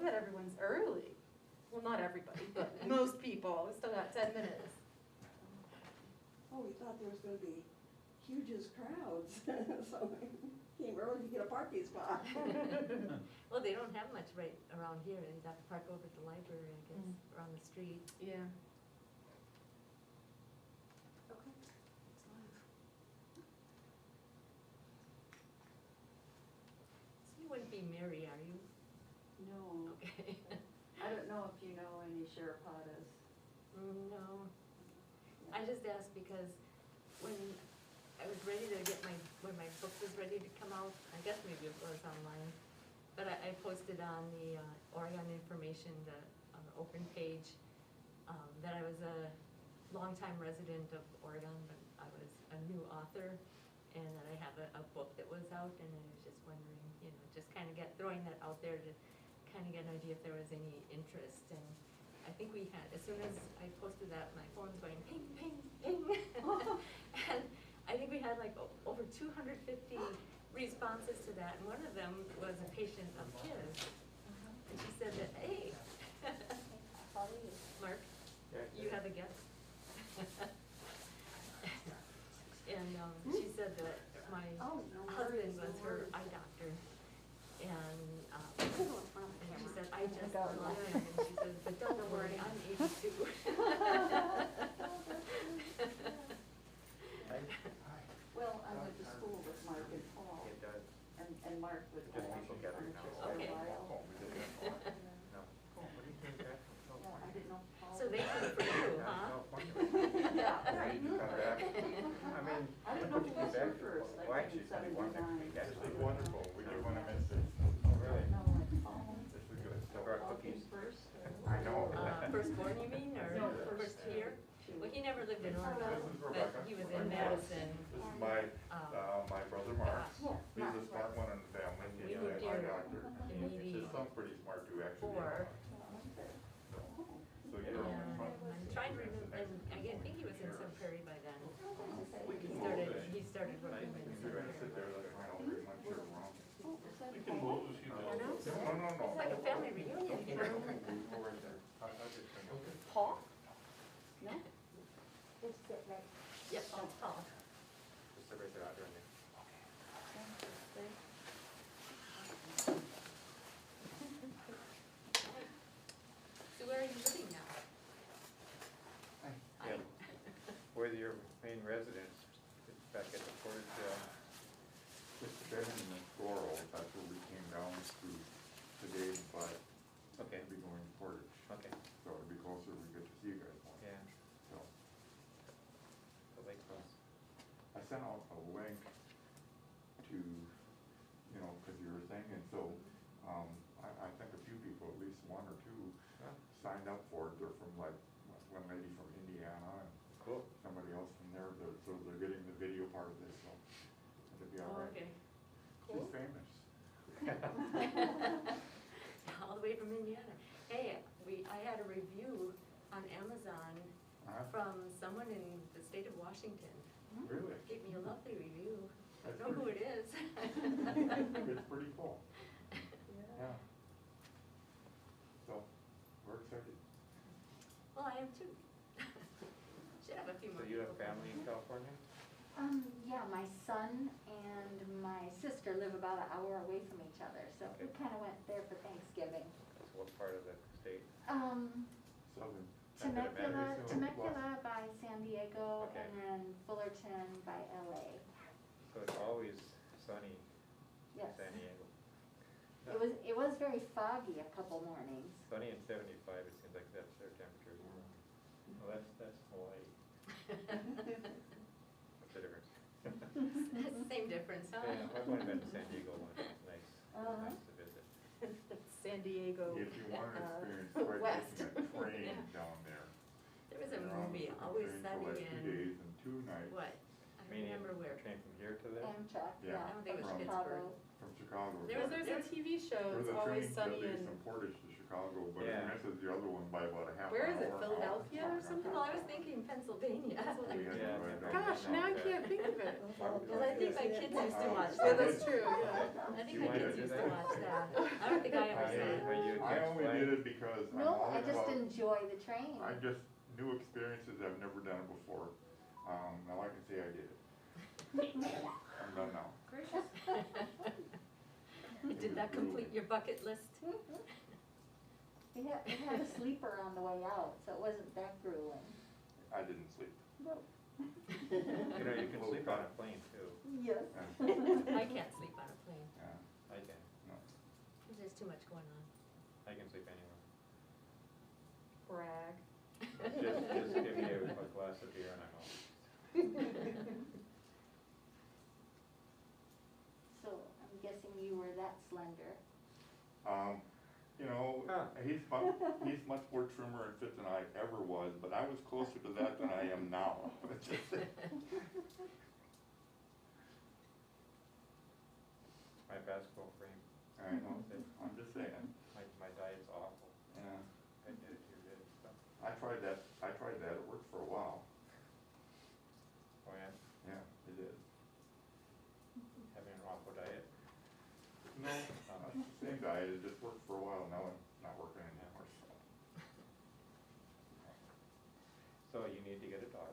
bet everyone's early. Well, not everybody, but most people. We still got 10 minutes. Oh, we thought there was gonna be hugest crowds, so we came early to get a parking spot. Well, they don't have much right around here. They'd have to park over at the library, I guess, around the street. Yeah. Okay. So you wouldn't be Mary, are you? No, Okay. I don't know if you know any Sheripadas. No. I just asked because when I was ready to get when my book was ready to come out, I guess maybe it was online, but I posted on the Oregon Information, the open page, that I was a longtime resident of Oregon, but I was a new author, and that I have a book that was out, and I was just wondering, you know, just kind of throwing that out there to kind of get an idea if there was any interest. And I think we had, as soon as I posted that, my phone's going ping, ping, ping. And I think we had like over 250 responses to that, and one of them was a patient of his. And she said that, hey, Mark, you have a guest. And she said that my husband was her eye doctor. And she said, I just love him. And she said, but don't worry, I'm 82. Well, I went to school with Mark and Paul, and Mark was Just on people gathering now. for a Okay. while. No. What do you think back from No, I California? didn't know Paul. So they came for you, huh? California. Yeah, Why did you come back? I mean, I didn't know what who did you was back here to? first. I Well, came actually, in it's one next 79. week. Actually, This is wonderful. We do want to miss it. Oh, really? No, Paul. This is good. So brought Paul cookies. came first. I know. Firstborn, you mean, or No, first year? two. Well, he never lived in This Oregon, is Rebecca. but he was My in boss. Madison. This is my brother Mark. Yeah, He's the smart one in the family. We He's moved my here doctor. in His son's pretty smart too, actually. '84. So, you And know. I'm trying to remember, and I think he was in Sun Prairie by then. We can He move started it. working in If Sun you're gonna sit there, Prairie. that's fine. I'll bring my chair around. You can move if you No, want. No, no, no. It's like a family reunion Go here. right there. I'll just bring it. Paul? No? Just sit right. Yep, that's Paul. Just separate their order and So where are you living now? Yeah. Where's your main residence? Back at the Portage, It's been in the Goro, that's where we came down to today, but okay, we'll be going to Portage. okay, So it'll be closer, we get to see you guys more. yeah, So, the lake house. I sent out a link to, you know, because you were saying, and so, I think a few people, at least one or two, Huh? signed up for it. They're from like, one lady from Indiana and Cool. somebody else from there, so they're getting the video part of this, so it'll be all Oh, right. okay. She's Cool. famous. All the way from Indiana. Hey, I had a review on Amazon Uh-huh. from someone in the state of Washington. Really? Gave me a lovely review. I That's don't know who it pretty- is. It's pretty cool. Yeah. So, we're excited. Well, I am too. Should have a few more So you have people. family in California? Yeah, my son and my sister live about an hour away from each other, so we Okay. kind of went there for Thanksgiving. That's what part of the state? Southern. Temecula, Madison. Temecula by San Diego, Okay. and then Fullerton by LA. So it's always sunny in Yes. San Diego. It was very foggy a couple mornings. Sunny and 75, it seems like that's their temperature. Well, that's Hawaii. What's the difference? That's the same difference, huh? Yeah, I've only been to San Diego once, it's nice, Uh-huh. nice to visit. San Diego. If you want to experience, try West. taking a train down there. There was a You're on movie, the Always train for Sunny like 2 in, days and 2 nights. what? I Meaning remember where. Train from here to there? Amtrak, Yeah. yeah, I don't think it from was Chicago. from Chicago. There was- There's a TV show, There's It's a Always train that Sunny leaves in, from Portage to Chicago, but it Yeah. misses the other one by about a half an hour. Where is it, hour. Philadelphia or something? Well, I was thinking Pennsylvania. We had to Yeah, write yeah. down. Gosh, now I can't think of it. Cause I think my kids used to watch Yeah, that. that's true, yeah. I think You my wanted kids to do used to that? watch that. I don't think I ever saw it. I only did it because I'm No, all I just about, enjoy the train. I just, new experiences, I've never done it before. Now I can say I did it. I'm done now. Gracious. Did that complete your bucket list? It had a sleeper on the way out, so it wasn't that grueling. I didn't sleep. No. You know, you can sleep on a plane too. Yes. I can't sleep on a plane. Yeah, I can. no. There's too much going on. I can sleep anywhere. Brag. Just give me a glass of beer and I'm home. So I'm guessing you were that slender. You know, Huh. he's much more trimmer and fit than I ever was, but I was closer to that than I am now. My basketball frame, I know, I'm just saying, my diet's awful. yeah. I did it too good, so. I tried that, it worked for a while. Oh yeah, Yeah, it did. having an awful diet. No, it's the same diet, it just worked for a while, now it's not working anymore, so. So you need to get a dog.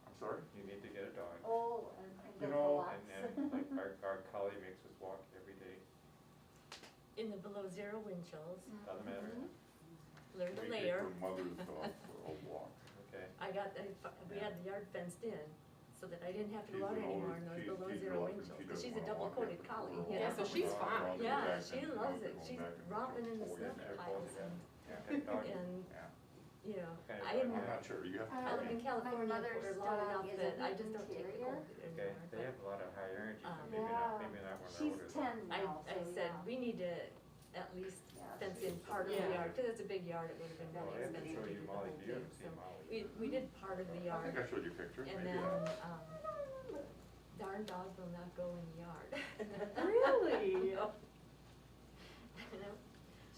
I'm sorry? You need to get a dog. Oh, and You go know, for walks. And like our collie makes us walk every day. In the below zero wind chills, Doesn't matter. learn to We layer. take the mother's dog for a walk. Okay. We had the yard fenced in, so that I didn't have to She's go out an anymore older- in those she's- below she's zero reluctant. wind chills, She 'cause doesn't she's a wanna double walk coated after collie, her. you Yeah, know? so she's fine. Yeah, she loves it, she's Back and romping in the forth. snow Oh, yeah, piles and, Yeah, Dog. and, yeah. you know, What kind of I dog am, you I'm not sure, you have to I tell live me. in California mother's for long dog enough is a that I Wheaten just don't take the Terrier. cold Okay, anymore, they but have a lot of high energy, so maybe Yeah. not when they're older. She's 10 I now, so said, yeah. we need to at least Yeah, fence in she's- part of the Yeah. yard, cause it's a big yard, it would've been Well, really I have to expensive show to you do the Molly, whole you thing, haven't seen so. Molly. We did part of the I yard. think I showed you a picture, And maybe. then, darn dog will not go in the yard. Really? No. You know,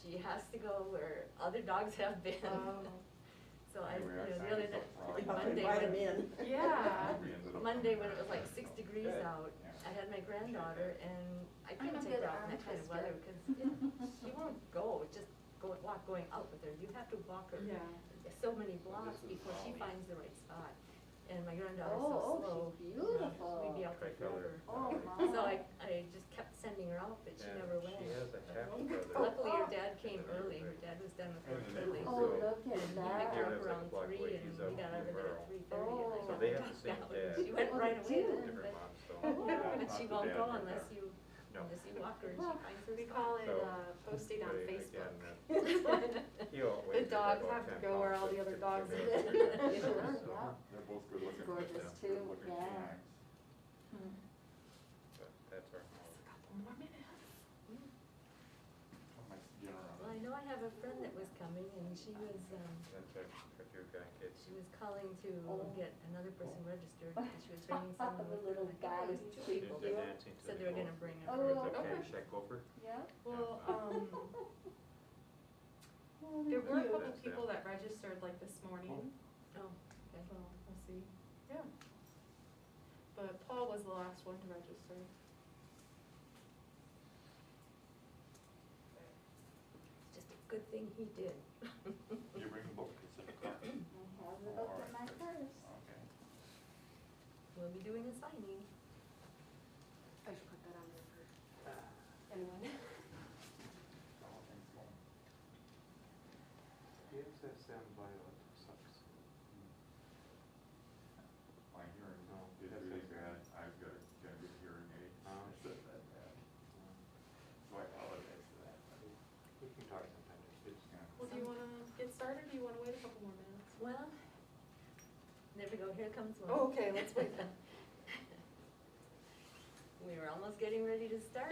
she has to go where other dogs have been. Oh. So I, Anyway, you know, the signed other us day, up for like it. Monday, Invite 'em when, in. Yeah. We ended up- Monday when it was like 6 degrees Good. out, Yeah. I had my granddaughter and I couldn't I'm a take good her out in arm that kind of twister. weather because she won't go, just walk going out with her. You have to walk her Yeah. so many blocks this is before she Molly. finds the right spot. And my granddaughter's Oh, so slow. she's you know, beautiful. We'd be out there Tricolor. forever. Oh, So my. I just kept sending her out, but she Yeah, never went. She has a half brother. Luckily, her dad came early, her dad was done with work early. Oh, look at And he picked that. her up lives around a block 3 away. and He's we up got out of in there Rural. at 3:30 and I So got they the have the dog same out. dad. She went Oh, right they away do. then, Different but, moms, so. but she won't go dad, unless yeah. you, No. unless you walk her and she finds her We spot. call it, So, posting on But Facebook. again, he'll The wait till dogs about have to 10 go where pounds all the to other get dogs to are. bed. Yeah. So, They're both good looking. gorgeous yeah, too, good-looking yeah. canines. Hmm. but That's our Molly. Couple more minutes. My skin around. Well, I know I have a friend that was coming and she was, That's our your grandkids. she was calling to Oh. get another person registered because she was bringing someone The with her. little I think it was guy. 2 She's people. been dancing to Said the they were goal. gonna bring her. Oh. Okay, Okay. should I go for? Yeah. Well, Oh, there were a they're couple That's them. people that registered like this morning, Oh, so we'll see. Yeah. But Paul was the last one to register. it's just a good thing he did. You bring the book, it's in the car. I have the book in my purse. Okay. We'll be doing a signing. I should put that on there for, anyone. Oh, thanks, Mom. DSS and Violet sucks. My hearing is That's really it. bad, I've got a good hearing aid, Oh. it's that bad, so I apologize for that. We can talk sometime, it's, Well, do you wanna get started, or do you wanna wait a couple more minutes? Well, there we go, here comes one. Oh, okay, let's wait then. We were almost getting ready to start.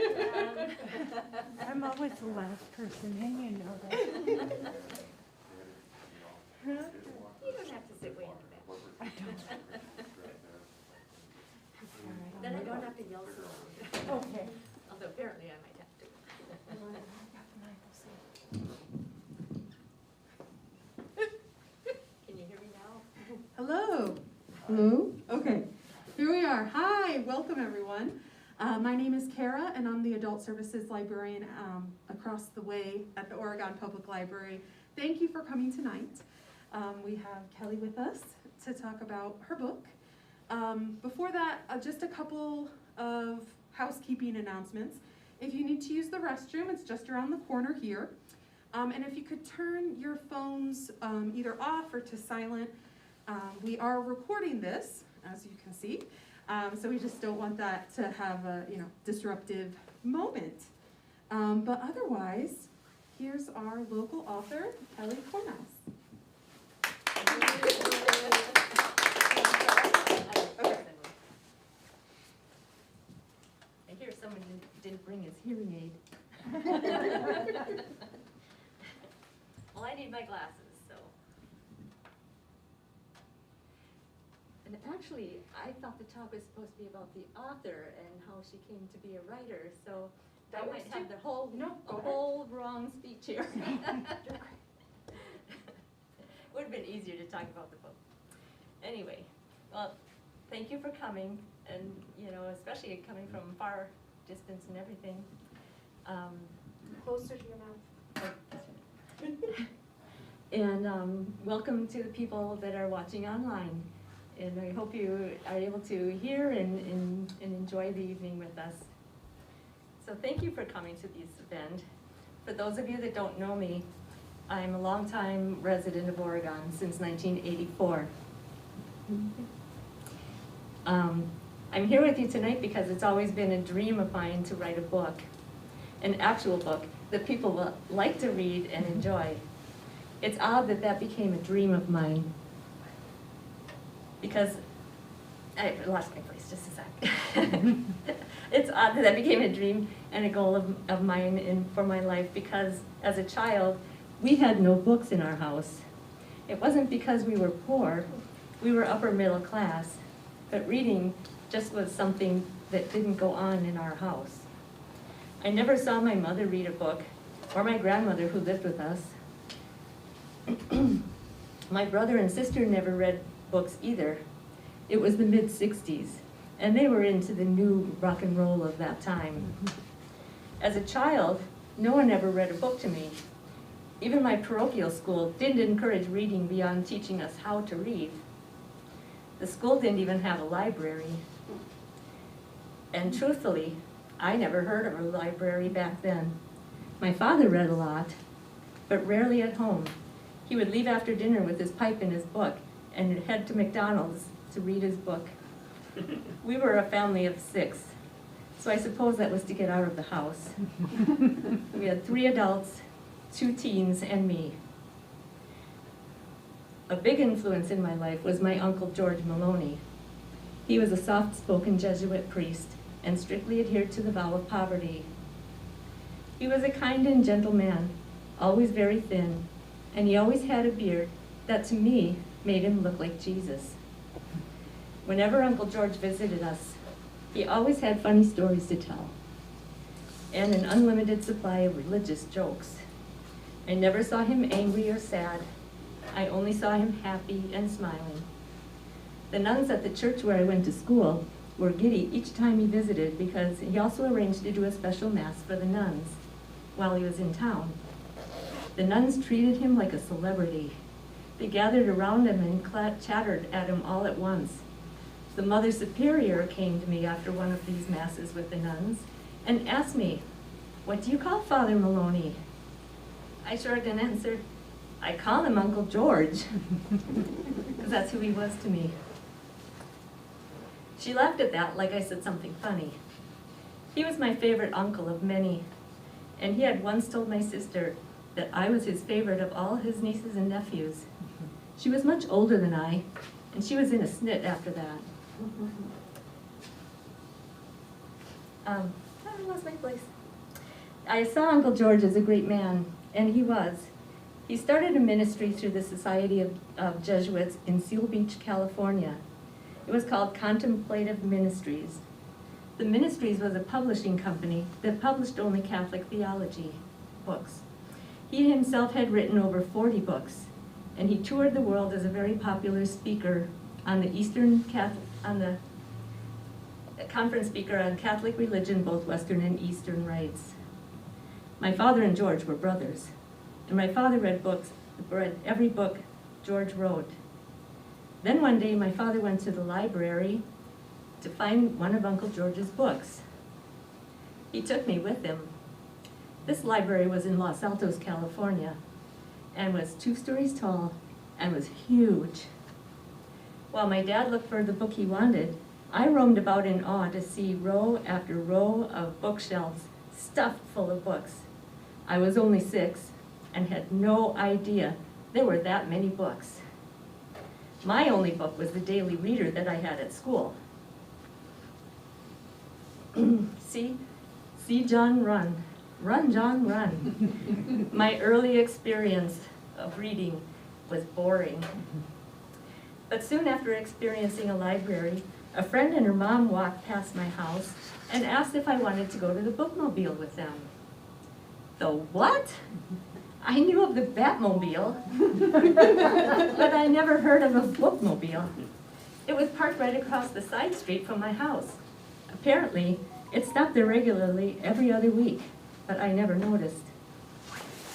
I'm always the last person in, you know that. You don't have to sit way in the back. I don't. Then I don't have to yell so loud. Okay. Although apparently I might have to. Can you hear me now? Hello. Hello? Okay. Here we are. Hi, welcome everyone. My name is Kara and I'm the Adult Services Librarian across the way at the Oregon Public Library. Thank you for coming tonight. We have Kelly with us to talk about her book. Before that, just a couple of housekeeping announcements. If you need to use the restroom, it's just around the corner here. And if you could turn your phones either off or to silent. We are recording this, as you can see, so we just don't want that to have a disruptive moment. But otherwise, here's our local author, Kelly Kornaus. I hear someone didn't bring his hearing aid. Well, I need my glasses, so. And actually, I thought the talk was supposed to be about the author and how she came to be a writer, so That I works might have too. the whole, No, go ahead. whole wrong speech here. Would have been easier to talk about the book. Anyway, well, thank you for coming, and especially coming from far distance and everything. Closer to your mouth. And welcome to the people that are watching online. And I hope you are able to hear and enjoy the evening with us. So thank you for coming to this event. For those of you that don't know me, I'm a longtime resident of Oregon since 1984. I'm here with you tonight because it's always been a dream of mine to write a book, an actual book that people will like to read and enjoy. It's odd that that became a dream of mine because I lost my place just a sec. It's odd that that became a dream and a goal of mine for my life because as a child, we had no books in our house. It wasn't because we were poor, we were upper middle class, but reading just was something that didn't go on in our house. I never saw my mother read a book, or my grandmother who lived with us. My brother and sister never read books either. It was the mid-60s, and they were into the new rock and roll of that time. As a child, no one ever read a book to me. Even my parochial school didn't encourage reading beyond teaching us how to read. The school didn't even have a library. And truthfully, I never heard of a library back then. My father read a lot, but rarely at home. He would leave after dinner with his pipe and his book and head to McDonald's to read his book. We were a family of 6, so I suppose that was to get out of the house. We had 3 adults, 2 teens, and me. A big influence in my life was my Uncle George Maloney. He was a soft-spoken Jesuit priest and strictly adhered to the vow of poverty. He was a kind and gentle man, always very thin, and he always had a beard that to me made him look like Jesus. Whenever Uncle George visited us, he always had funny stories to tell and an unlimited supply of religious jokes. I never saw him angry or sad. I only saw him happy and smiling. The nuns at the church where I went to school were giddy each time he visited because he also arranged to do a special mass for the nuns while he was in town. The nuns treated him like a celebrity. They gathered around him and chattered at him all at once. The Mother Superior came to me after one of these masses with the nuns and asked me, "What do you call Father Maloney?" I shrugged and answered, "I call him Uncle George," because that's who he was to me. She laughed at that like I said something funny. He was my favorite uncle of many, and he had once told my sister that I was his favorite of all his nieces and nephews. She was much older than I, and she was in a snit after that. I lost my place. I saw Uncle George as a great man, and he was. He started a ministry through the Society of Jesuits in Seal Beach, California. It was called Contemplative Ministries. The Ministries was a publishing company that published only Catholic theology books. He himself had written over 40 books, and he toured the world as a very popular speaker on the conference speaker on Catholic religion, both Western and Eastern rites. My father and George were brothers, and my father read every book George wrote. Then one day, my father went to the library to find one of Uncle George's books. He took me with him. This library was in Los Altos, California, and was 2 stories tall and was huge. While my dad looked for the book he wanted, I roamed about in awe to see row after row of bookshelves stuffed full of books. I was only 6 and had no idea there were that many books. My only book was the daily reader that I had at school. See John run. Run, John, run. My early experience of reading was boring. But soon after experiencing a library, a friend and her mom walked past my house and asked if I wanted to go to the bookmobile with them. The what? I knew of the Batmobile, but I never heard of a bookmobile. It was parked right across the side street from my house. Apparently, it stopped there regularly every other week, but I never noticed.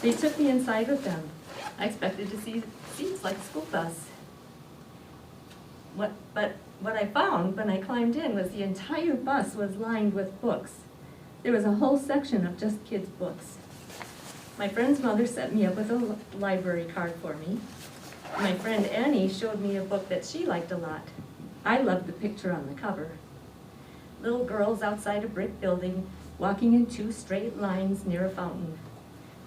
They took me inside with them. I expected to see seats like a school bus. But what I found when I climbed in was the entire bus was lined with books. There was a whole section of just kids' books. My friend's mother set me up with a library card for me. My friend Annie showed me a book that she liked a lot. I loved the picture on the cover. Little girls outside a brick building, walking in 2 straight lines near a fountain.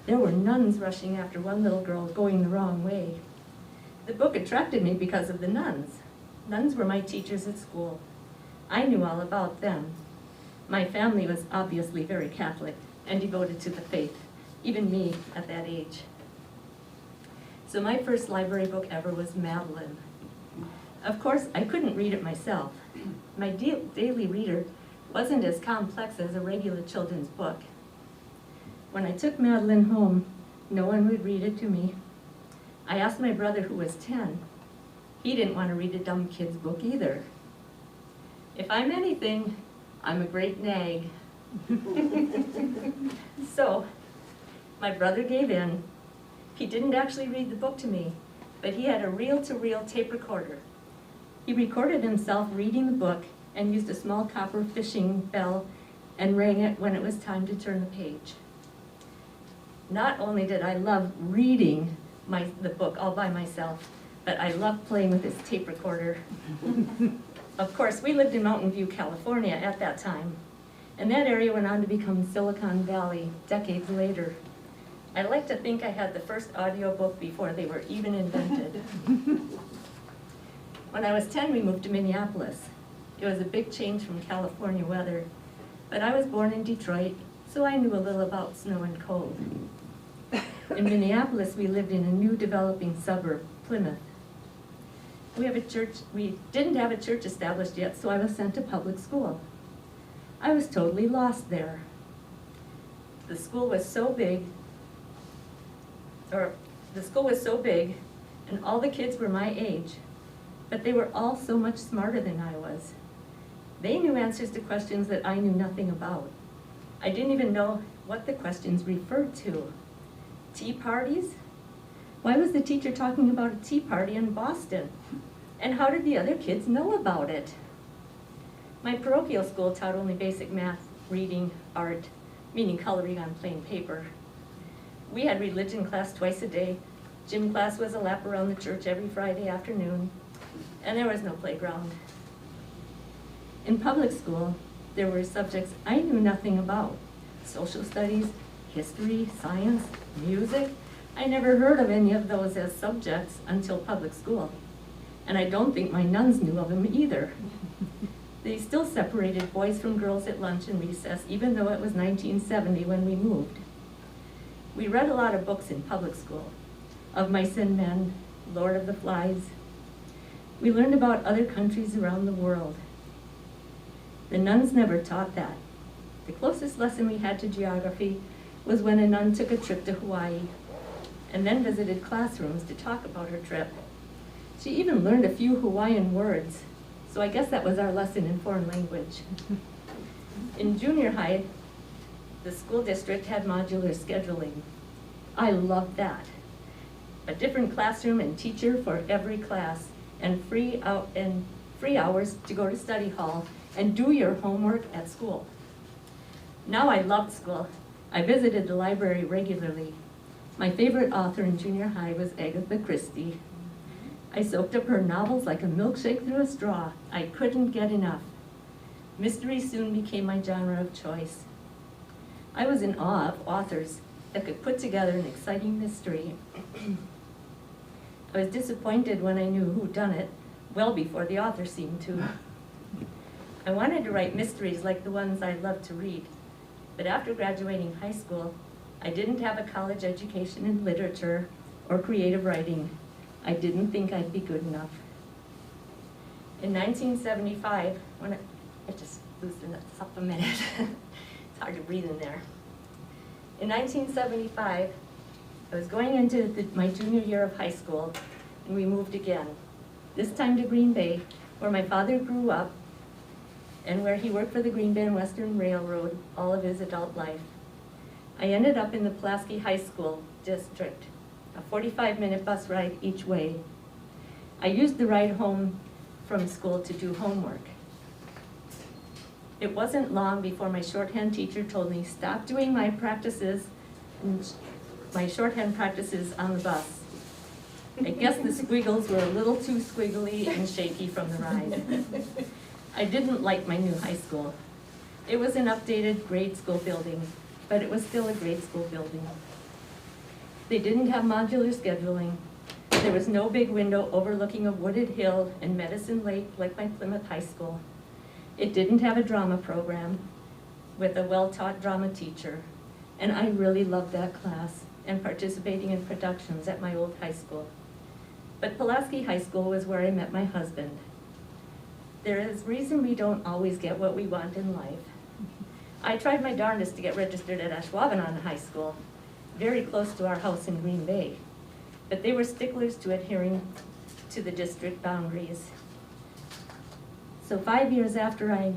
There were nuns rushing after one little girl going the wrong way. The book attracted me because of the nuns. Nuns were my teachers at school. I knew all about them. My family was obviously very Catholic and devoted to the faith, even me at that age. So my first library book ever was Madeline. Of course, I couldn't read it myself. My daily reader wasn't as complex as a regular children's book. When I took Madeline home, no one would read it to me. I asked my brother, who was 10. He didn't want to read a dumb kid's book either. If I'm anything, I'm a great nag. So, my brother gave in. He didn't actually read the book to me, but he had a reel-to-reel tape recorder. He recorded himself reading the book and used a small copper fishing bell and rang it when it was time to turn the page. Not only did I love reading the book all by myself, but I loved playing with his tape recorder. Of course, we lived in Mountain View, California at that time, and that area went on to become Silicon Valley decades later. I like to think I had the first audiobook before they were even invented. When I was 10, we moved to Minneapolis. It was a big change from California weather, but I was born in Detroit, so I knew a little about snow and cold. In Minneapolis, we lived in a new developing suburb, Plymouth. We didn't have a church established yet, so I was sent to public school. I was totally lost there. The school was so big, and all the kids were my age, but they were all so much smarter than I was. They knew answers to questions that I knew nothing about. I didn't even know what the questions referred to. Tea parties? Why was the teacher talking about a tea party in Boston? And how did the other kids know about it? My parochial school taught only basic math, reading, art, meaning coloring on plain paper. We had religion class twice a day. Gym class was a lap around the church every Friday afternoon, and there was no playground. In public school, there were subjects I knew nothing about. Social studies, history, science, music. I never heard of any of those as subjects until public school. And I don't think my nuns knew of them either. They still separated boys from girls at lunch and recess, even though it was 1970 when we moved. We read a lot of books in public school, Of Mice and Men, Lord of the Flies. We learned about other countries around the world. The nuns never taught that. The closest lesson we had to geography was when a nun took a trip to Hawaii and then visited classrooms to talk about her trip. She even learned a few Hawaiian words, so I guess that was our lesson in foreign language. In junior high, the school district had modular scheduling. I loved that. A different classroom and teacher for every class, and free hours to go to study hall and do your homework at school. Now I loved school. I visited the library regularly. My favorite author in junior high was Agatha Christie. I soaked up her novels like a milkshake through a straw. I couldn't get enough. Mystery soon became my genre of choice. I was in awe of authors that could put together an exciting mystery. I was disappointed when I knew who done it, well before the author seemed to. I wanted to write mysteries like the ones I loved to read, but after graduating high school, I didn't have a college education in literature or creative writing. I didn't think I'd be good enough. In 1975, when I just loosened up a minute. It's hard to breathe in there. In 1975, I was going into my junior year of high school, and we moved again. This time to Green Bay, where my father grew up, and where he worked for the Green Bay and Western Railroad all of his adult life. I ended up in the Pulaski High School district, a 45-minute bus ride each way. I used the ride home from school to do homework. It wasn't long before my shorthand teacher told me, stop doing my shorthand practices on the bus. I guess the squiggles were a little too squiggly and shaky from the ride. I didn't like my new high school. It was an updated grade school building, but it was still a grade school building. They didn't have modular scheduling. There was no big window overlooking a wooded hill and Medicine Lake like my Plymouth High School. It didn't have a drama program with a well-taught drama teacher, and I really loved that class and participating in productions at my old high school. But Pulaski High School was where I met my husband. There is reason we don't always get what we want in life. I tried my darndest to get registered at Ashwaubenon High School, very close to our house in Green Bay, but they were sticklers to adhering to the district boundaries. So 5 years after I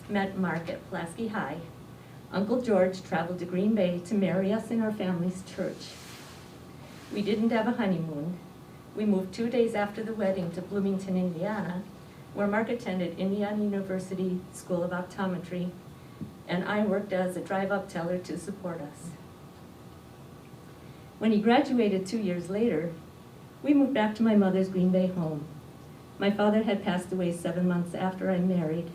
met Mark at Pulaski High, Uncle George traveled to Green Bay to marry us in our family's church. We didn't have a honeymoon. We moved 2 days after the wedding to Bloomington, Indiana, where Mark attended Indiana University School of Optometry, and I worked as a drive-up teller to support us. When he graduated 2 years later, we moved back to my mother's Green Bay home. My father had passed away 7 months after I married.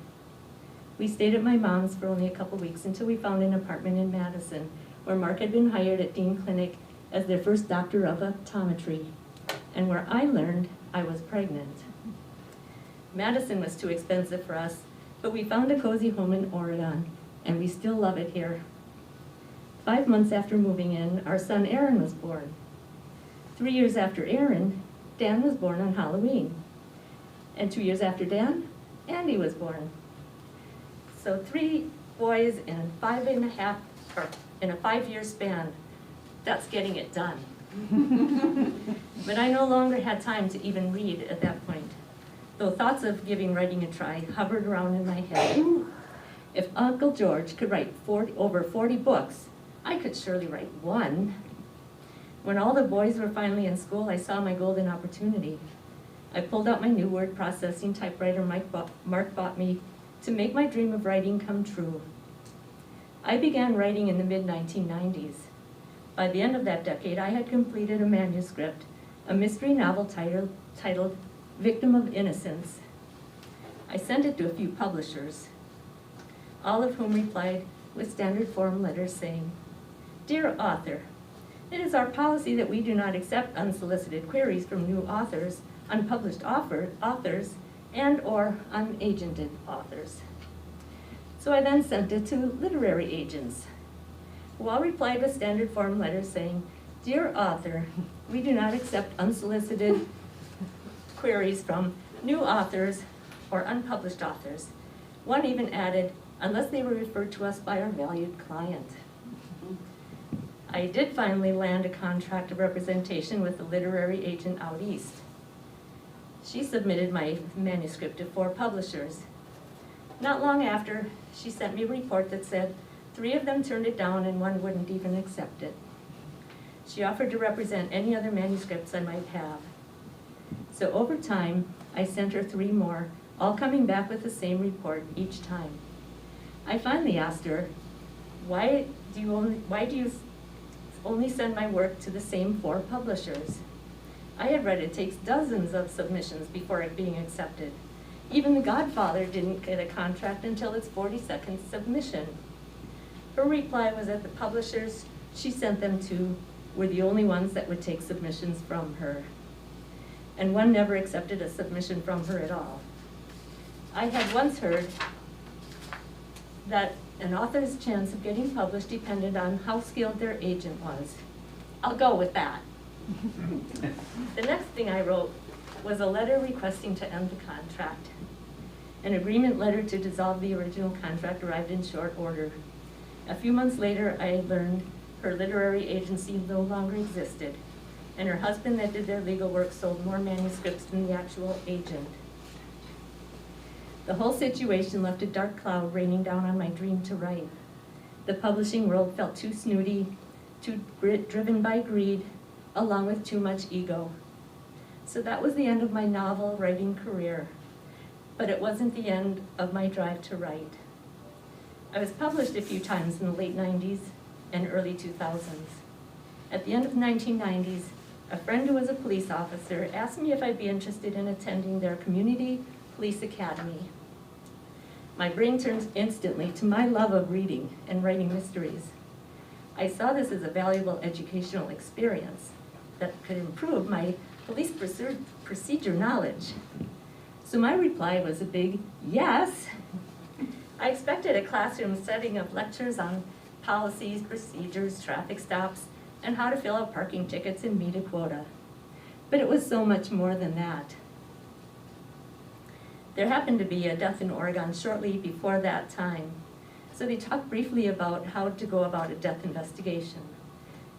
We stayed at my mom's for only a couple weeks until we found an apartment in Madison, where Mark had been hired at Dean Clinic as their first doctor of optometry, and where I learned I was pregnant. Madison was too expensive for us, but we found a cozy home in Oregon, and we still love it here. 5 months after moving in, our son Aaron was born. 3 years after Aaron, Dan was born on Halloween. And 2 years after Dan, Andy was born. So 3 boys in in a 5-year span. That's getting it done. But I no longer had time to even read at that point, though thoughts of giving writing a try hovered around in my head. If Uncle George could write over 40 books, I could surely write one. When all the boys were finally in school, I saw my golden opportunity. I pulled out my new word processing typewriter Mark bought me to make my dream of writing come true. I began writing in the mid-1990s. By the end of that decade, I had completed a manuscript, a mystery novel titled Victim of Innocence. I sent it to a few publishers, all of whom replied with standard form letters saying, "Dear author, it is our policy that we do not accept unsolicited queries from new authors, unpublished authors, and or unagented authors." So I then sent it to literary agents, who all replied with standard form letters saying, "Dear author, we do not accept unsolicited queries from new authors or unpublished authors. One even added, unless they were referred to us by our valued client. I did finally land a contract of representation with a literary agent out east. She submitted my manuscript to 4 publishers. Not long after, she sent me a report that said 3 of them turned it down and 1 wouldn't even accept it. She offered to represent any other manuscripts I might have. So over time, I sent her 3 more, all coming back with the same report each time. I finally asked her, why do you only send my work to the same 4 publishers? I had read it takes dozens of submissions before it being accepted. Even The Godfather didn't get a contract until its 42nd submission. Her reply was that the publishers she sent them to were the only ones that would take submissions from her. And one never accepted a submission from her at all. I had once heard that an author's chance of getting published depended on how skilled their agent was. I'll go with that. The next thing I wrote was a letter requesting to end the contract. An agreement letter to dissolve the original contract arrived in short order. A few months later, I learned her literary agency no longer existed, and her husband that did their legal work sold more manuscripts than the actual agent. The whole situation left a dark cloud raining down on my dream to write. The publishing world felt too snooty, too driven by greed, along with too much ego. So that was the end of my novel writing career, but it wasn't the end of my drive to write. I was published a few times in the late 90s and early 2000s. At the end of the 1990s, a friend who was a police officer asked me if I'd be interested in attending their community police academy. My brain turned instantly to my love of reading and writing mysteries. I saw this as a valuable educational experience that could improve my police procedure knowledge. So my reply was a big yes. I expected a classroom setting of lectures on policies, procedures, traffic stops, and how to fill out parking tickets and meet a quota. But it was so much more than that. There happened to be a death in Oregon shortly before that time, so they talked briefly about how to go about a death investigation.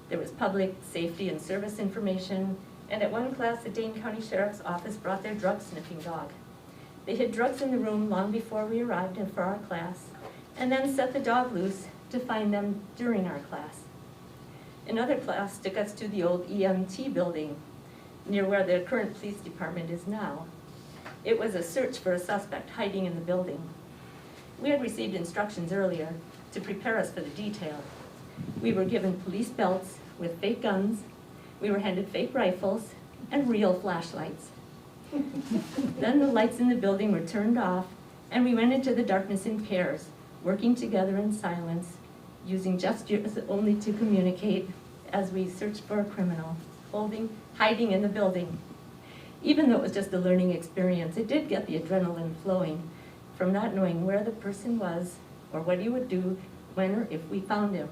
There was public safety and service information, and at one class, the Dane County Sheriff's Office brought their drug sniffing dog. They hid drugs in the room long before we arrived in for our class, and then set the dog loose to find them during our class. Another class took us to the old EMT building, near where the current police department is now. It was a search for a suspect hiding in the building. We had received instructions earlier to prepare us for the detail. We were given police belts with fake guns, we were handed fake rifles, and real flashlights. Then the lights in the building were turned off, and we went into the darkness in pairs, working together in silence, using gestures only to communicate as we searched for a criminal, hiding in the building. Even though it was just a learning experience, it did get the adrenaline flowing from not knowing where the person was or what he would do when or if we found him.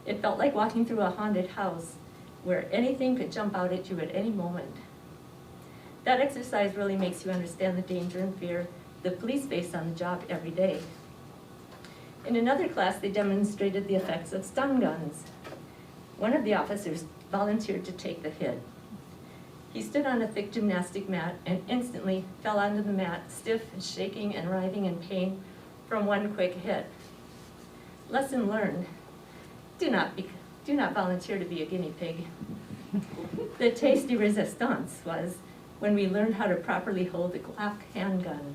It felt like walking through a haunted house where anything could jump out at you at any moment. That exercise really makes you understand the danger and fear the police face on the job every day. In another class, they demonstrated the effects of stun guns. One of the officers volunteered to take the hit. He stood on a thick gymnastic mat and instantly fell onto the mat, stiff and shaking and writhing in pain from one quick hit. Lesson learned: do not volunteer to be a guinea pig. The tasty resistance was when we learned how to properly hold a Glock handgun.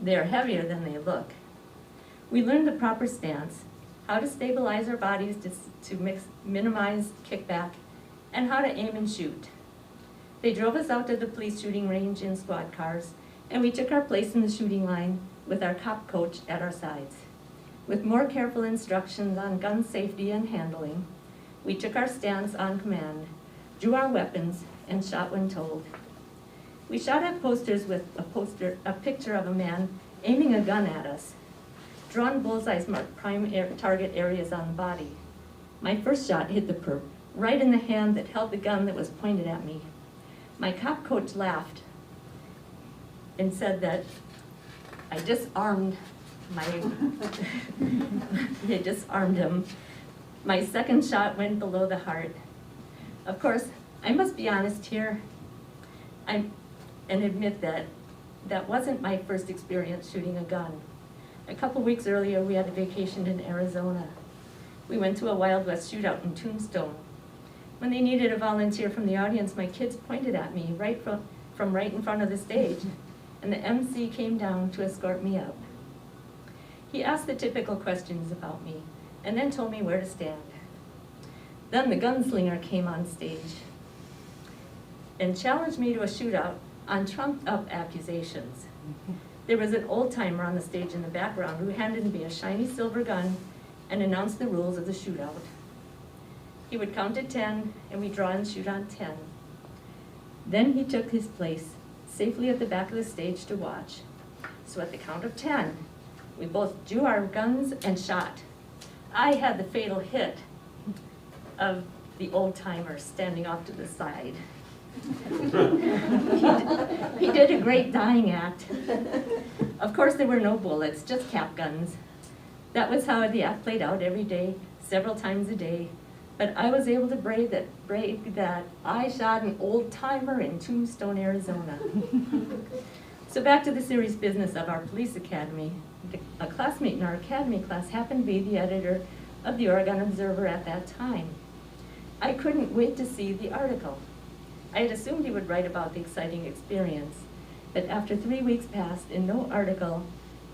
They're heavier than they look. We learned the proper stance, how to stabilize our bodies to minimize kickback, and how to aim and shoot. They drove us out to the police shooting range in squad cars, and we took our place in the shooting line with our cop coach at our sides. With more careful instructions on gun safety and handling, we took our stance on command, drew our weapons, and shot when told. We shot at posters with a picture of a man aiming a gun at us. Drawn bullseyes marked prime target areas on the body. My first shot hit the perp right in the hand that held the gun that was pointed at me. My cop coach laughed and said that I disarmed they disarmed him. My second shot went below the heart. Of course, I must be honest here and admit that that wasn't my first experience shooting a gun. A couple weeks earlier, we had a vacation in Arizona. We went to a Wild West shootout in Tombstone. When they needed a volunteer from the audience, my kids pointed at me from right in front of the stage, and the MC came down to escort me out. He asked the typical questions about me, and then told me where to stand. Then the gunslinger came on stage and challenged me to a shootout on trumped-up accusations. There was an old-timer on the stage in the background who handed me a shiny silver gun and announced the rules of the shootout. He would count to 10, and we'd draw and shoot on 10. Then he took his place safely at the back of the stage to watch. So at the count of 10, we both drew our guns and shot. I had the fatal hit of the old-timer standing off to the side. He did a great dying act. Of course, there were no bullets, just cap guns. That was how the act played out every day, several times a day. But I was able to brave that I shot an old-timer in Tombstone, Arizona. So back to the serious business of our police academy. A classmate in our academy class happened to be the editor of the Oregon Observer at that time. I couldn't wait to see the article. I had assumed he would write about the exciting experience, but after 3 weeks passed and no article,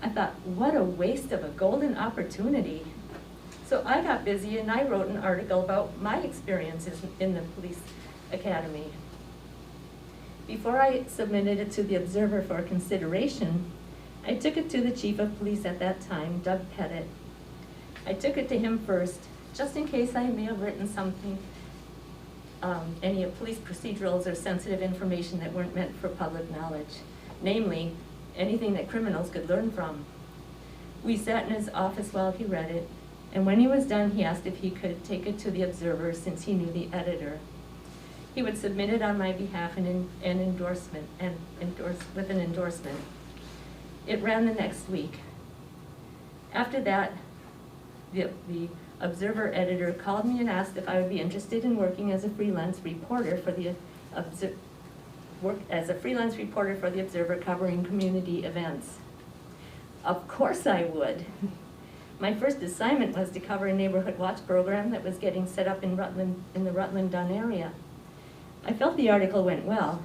I thought, what a waste of a golden opportunity. So I got busy and I wrote an article about my experiences in the police academy. Before I submitted it to the Observer for consideration, I took it to the chief of police at that time, Doug Pettit. I took it to him first, just in case I may have written something, any police procedurals or sensitive information that weren't meant for public knowledge, namely, anything that criminals could learn from. We sat in his office while he read it, and when he was done, he asked if he could take it to the Observer since he knew the editor. He would submit it on my behalf with an endorsement. It ran the next week. After that, the Observer editor called me and asked if I would be interested in working as a freelance reporter for the Observer covering community events. Of course I would. My first assignment was to cover a neighborhood watch program that was getting set up in the Rutland-Dunn area. I felt the article went well,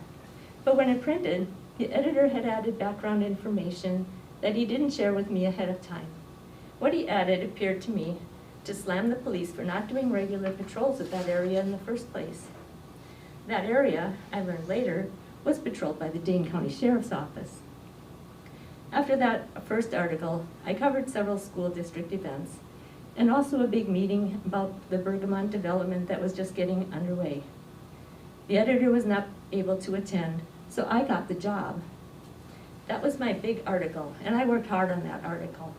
but when it printed, the editor had added background information that he didn't share with me ahead of time. What he added appeared to me to slam the police for not doing regular patrols of that area in the first place. That area, I learned later, was patrolled by the Dane County Sheriff's Office. After that first article, I covered several school district events and also a big meeting about the Bergamot development that was just getting underway. The editor was not able to attend, so I got the job. That was my big article, and I worked hard on that article.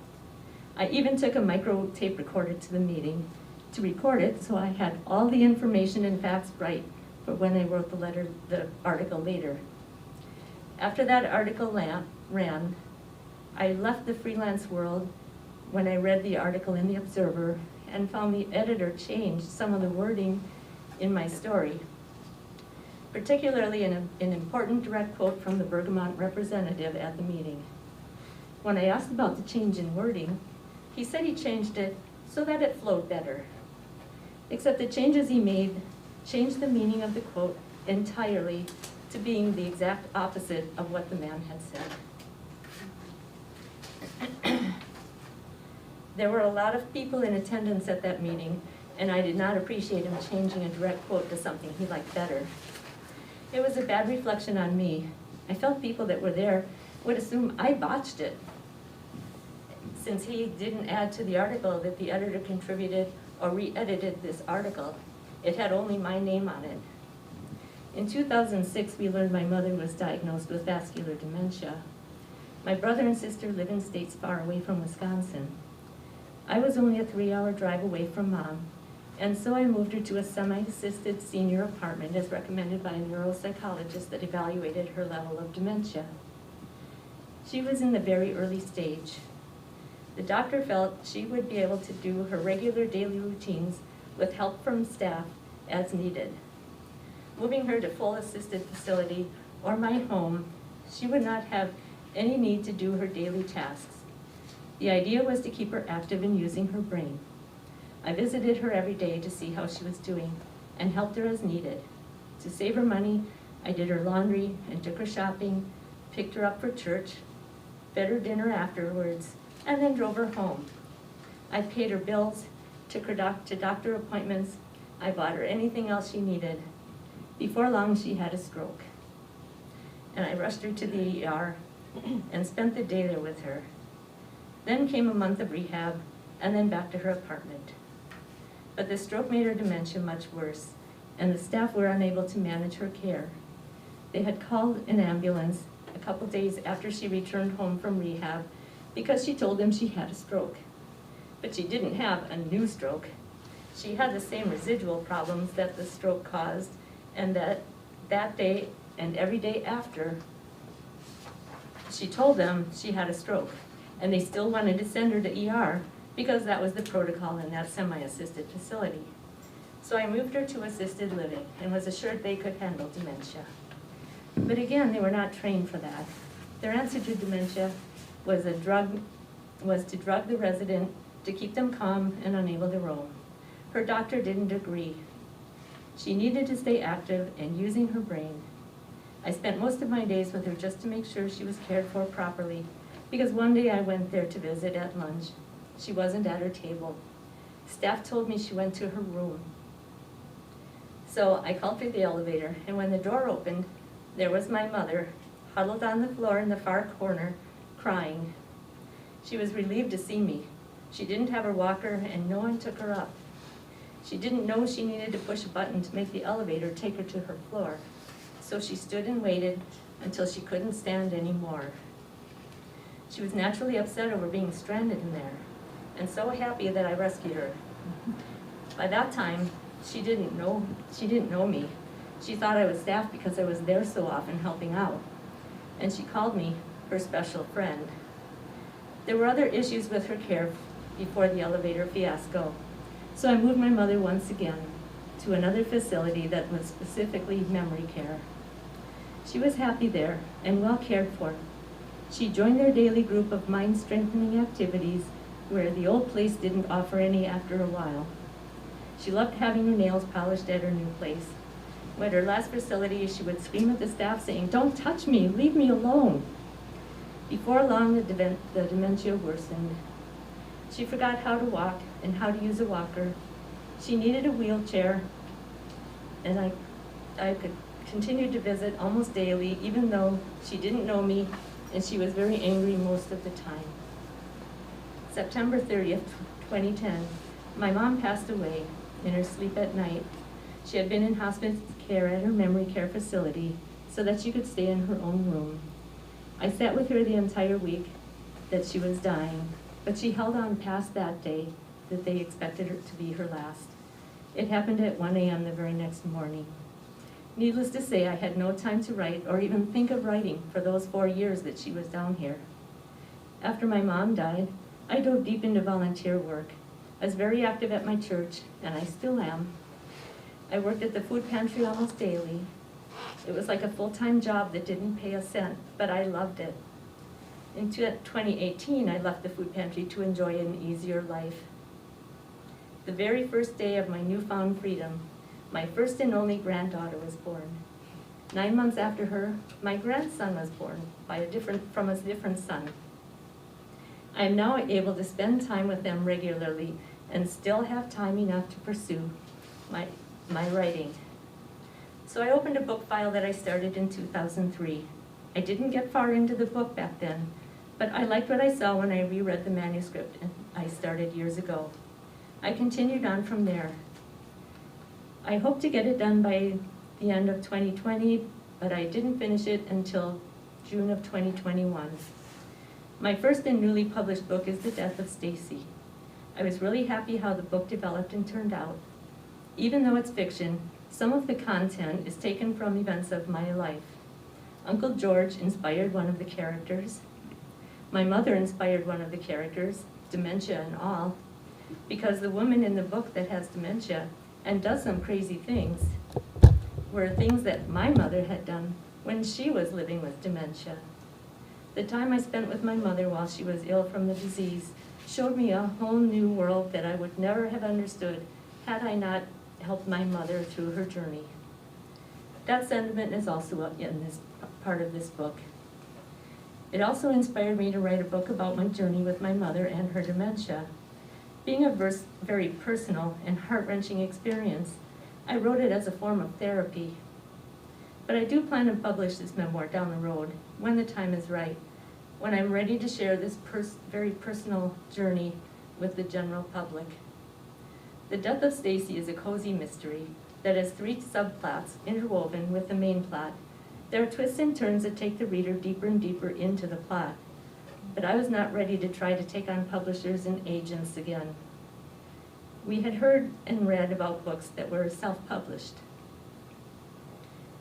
I even took a micro tape recorder to the meeting to record it, so I had all the information and facts right for when I wrote the article later. After that article ran, I left the freelance world when I read the article in the Observer and found the editor changed some of the wording in my story, particularly an important direct quote from the Bergamot representative at the meeting. When I asked about the change in wording, he said he changed it so that it flowed better. Except the changes he made changed the meaning of the quote entirely to being the exact opposite of what the man had said. There were a lot of people in attendance at that meeting, and I did not appreciate him changing a direct quote to something he liked better. It was a bad reflection on me. I felt people that were there would assume I botched it, since he didn't add to the article that the editor contributed or re-edited this article. It had only my name on it. In 2006, we learned my mother was diagnosed with vascular dementia. My brother and sister live in states far away from Wisconsin. I was only a 3-hour drive away from Mom, and so I moved her to a semi-assisted senior apartment as recommended by a neuropsychologist that evaluated her level of dementia. She was in the very early stage. The doctor felt she would be able to do her regular daily routines with help from staff as needed. Moving her to full assisted facility or my home, she would not have any need to do her daily tasks. The idea was to keep her active and using her brain. I visited her every day to see how she was doing and helped her as needed. To save her money, I did her laundry and took her shopping, picked her up for church, fed her dinner afterwards, and then drove her home. I paid her bills, took her to doctor appointments. I bought her anything else she needed. Before long, she had a stroke. And I rushed her to the ER and spent the day there with her. Then came a month of rehab, and then back to her apartment. But the stroke made her dementia much worse, and the staff were unable to manage her care. They had called an ambulance a couple days after she returned home from rehab because she told them she had a stroke. But she didn't have a new stroke. She had the same residual problems that the stroke caused, and that day and every day after, she told them she had a stroke, and they still wanted to send her to ER because that was the protocol in that semi-assisted facility. So I moved her to assisted living and was assured they could handle dementia. But again, they were not trained for that. Their answer to dementia was to drug the resident to keep them calm and unable to roam. Her doctor didn't agree. She needed to stay active and using her brain. I spent most of my days with her just to make sure she was cared for properly, because one day I went there to visit at lunch. She wasn't at her table. Staff told me she went to her room. So I called for the elevator, and when the door opened, there was my mother, huddled on the floor in the far corner, crying. She was relieved to see me. She didn't have her walker, and no one took her up. She didn't know she needed to push a button to make the elevator take her to her floor. So she stood and waited until she couldn't stand anymore. She was naturally upset over being stranded in there, and so happy that I rescued her. By that time, she didn't know me. She thought I was staff because I was there so often helping out, and she called me her special friend. There were other issues with her care before the elevator fiasco, so I moved my mother once again to another facility that was specifically memory care. She was happy there and well cared for. She joined their daily group of mind-strengthening activities where the old place didn't offer any after a while. She loved having her nails polished at her new place. At her last facility, she would scream at the staff saying, "Don't touch me, leave me alone." Before long, the dementia worsened. She forgot how to walk and how to use a walker. She needed a wheelchair, and I could continue to visit almost daily, even though she didn't know me, and she was very angry most of the time. September 30th, 2010, my mom passed away in her sleep at night. She had been in hospice care at her memory care facility so that she could stay in her own room. I sat with her the entire week that she was dying, but she held on past that day that they expected her to be her last. It happened at 1 a.m. the very next morning. Needless to say, I had no time to write or even think of writing for those 4 years that she was down here. After my mom died, I dove deep into volunteer work. I was very active at my church, and I still am. I worked at the food pantry almost daily. It was like a full-time job that didn't pay a cent, but I loved it. In 2018, I left the food pantry to enjoy an easier life. The very first day of my newfound freedom, my first and only granddaughter was born. 9 months after her, my grandson was born from a different son. I am now able to spend time with them regularly and still have time enough to pursue my writing. So I opened a book file that I started in 2003. I didn't get far into the book back then, but I liked what I saw when I reread the manuscript I started years ago. I continued on from there. I hope to get it done by the end of 2020, but I didn't finish it until June of 2021. My first and newly published book is The Death of Stacy. I was really happy how the book developed and turned out. Even though it's fiction, some of the content is taken from events of my life. Uncle George inspired one of the characters. My mother inspired one of the characters, dementia and all, because the woman in the book that has dementia and does some crazy things were things that my mother had done when she was living with dementia. The time I spent with my mother while she was ill from the disease showed me a whole new world that I would never have understood had I not helped my mother through her journey. That sentiment is also in this part of this book. It also inspired me to write a book about my journey with my mother and her dementia. Being a very personal and heart-wrenching experience, I wrote it as a form of therapy. But I do plan to publish this memoir down the road, when the time is right, when I'm ready to share this very personal journey with the general public. The Death of Stacy is a cozy mystery that has 3 subplots interwoven with the main plot. There are twists and turns that take the reader deeper and deeper into the plot. But I was not ready to try to take on publishers and agents again. We had heard and read about books that were self-published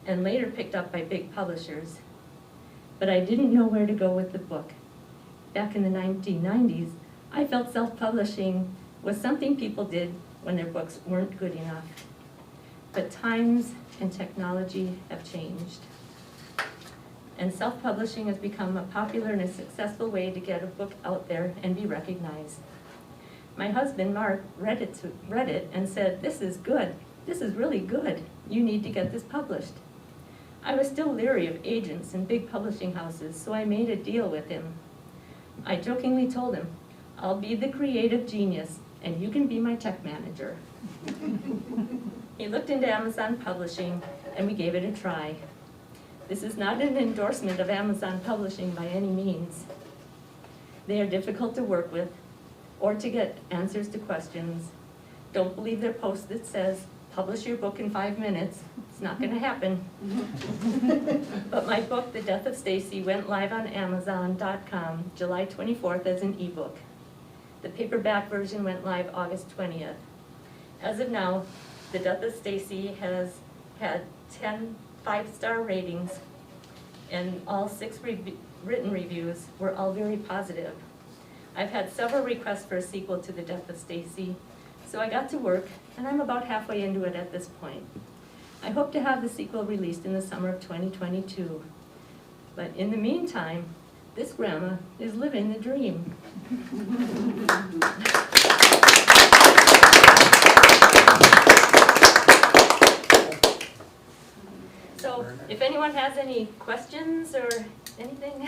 and later picked up by big publishers. But I didn't know where to go with the book. Back in the 1990s, I felt self-publishing was something people did when their books weren't good enough. But times and technology have changed. And self-publishing has become a popular and a successful way to get a book out there and be recognized. My husband, Mark, read it and said, "This is good. This is really good. You need to get this published." I was still leery of agents and big publishing houses, so I made a deal with him. I jokingly told him, "I'll be the creative genius, and you can be my tech manager." He looked into Amazon Publishing, and we gave it a try. This is not an endorsement of Amazon Publishing by any means. They are difficult to work with or to get answers to questions. Don't believe their post that says, "Publish your book in 5 minutes." It's not going to happen. But my book, The Death of Stacy, went live on Amazon.com July 24th as an ebook. The paperback version went live August 20th. As of now, The Death of Stacy has had 10 5-star ratings, and all 6 written reviews were all very positive. I've had several requests for a sequel to The Death of Stacy, so I got to work, and I'm about halfway into it at this point. I hope to have the sequel released in the summer of 2022. But in the meantime, this grandma is living the dream. So, if anyone has any questions or anything,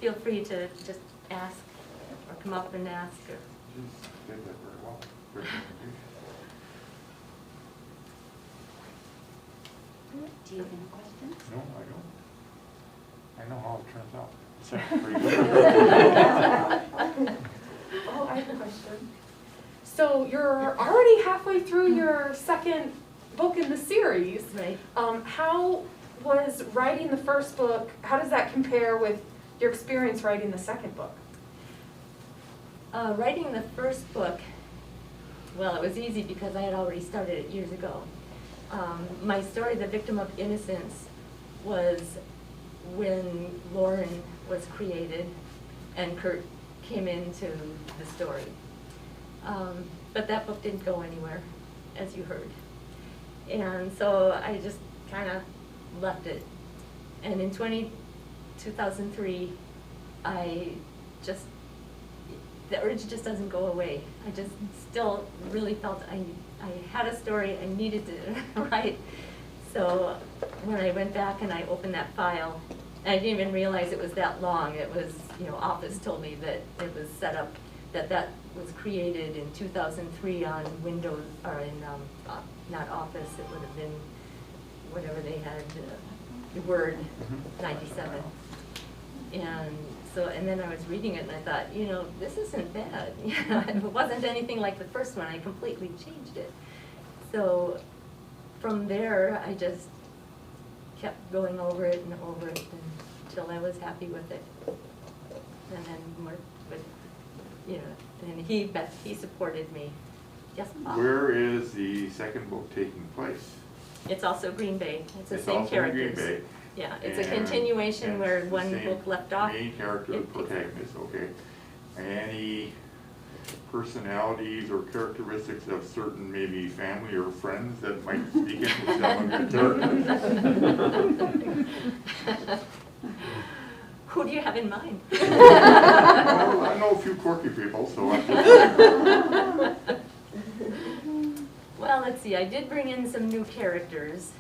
feel free to just ask or come up and ask. Or You did that very well. Good presentation. Do you have any questions? No, I don't. I know how it turns out. Oh, I have a question. So you're already halfway through your second book in the series. Right. How was writing the first book, how does that compare with your experience writing the second book? Writing the first book, well, it was easy because I had already started it years ago. My story, The Victim of Innocence, was when Lauren was created and Kurt came into the story. But that book didn't go anywhere, as you heard. And so I just kind of left it. And in 2003, the urge just doesn't go away. I just still really felt I had a story I needed to write. So when I went back and I opened that file, I didn't even realize it was that long. It was, Office told me that it was set up, that was created in 2003 on Windows, or in, not Office, it would have been whatever they had, Word 97. And then I was reading it and I thought, this isn't bad. If it wasn't anything like the first one, I completely changed it. So from there, I just kept going over it until I was happy with it. And then worked with, and he supported me. Yes, Paul? Where is the second book taking place? It's also Green Bay. It's the It's same also in characters. Green Bay. Yeah, it's a And continuation it's where the one same book left off. Main character, the It picks- protagonist, okay. Any personalities or characteristics of certain maybe family or friends that might speak into some of your characters? Who do you have in mind? Well, I know a few quirky people, so I'm just. Well, let's see, I did bring in some new characters,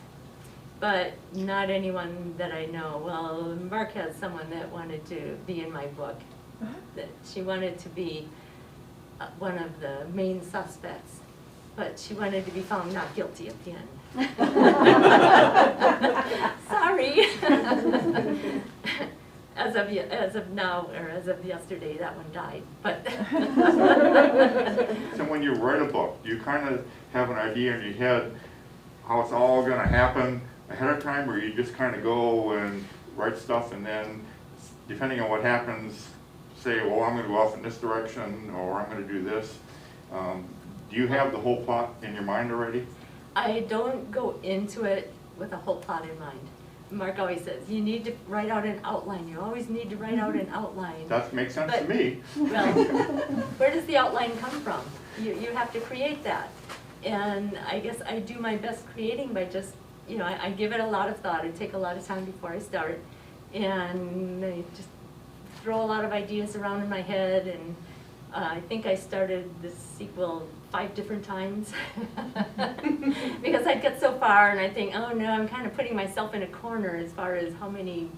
but not anyone that I know. Well, Mark has someone that wanted to be in my book. That she wanted to be one of the main suspects, but she wanted to be found not guilty at the end. Sorry. As of now, or as of yesterday, that one died, but. So when you write a book, do you kind of have an idea in your head how it's all gonna happen ahead of time, or you just kind of go and write stuff and then, depending on what happens, say, well, I'm gonna go off in this direction, or I'm gonna do this? Do you have the whole plot in your mind already? I don't go into it with a whole plot in mind. Mark always says, you need to write out an outline. You always need to write out an outline. That makes sense to But- me. Well, where does the outline come from? You have to create that. And I guess I do my best creating by just, I give it a lot of thought. I take a lot of time before I start. And I just throw a lot of ideas around in my head. And I think I started this sequel 5 different times. Because I'd get so far and I think, oh no, I'm kind of putting myself in a corner as far as how many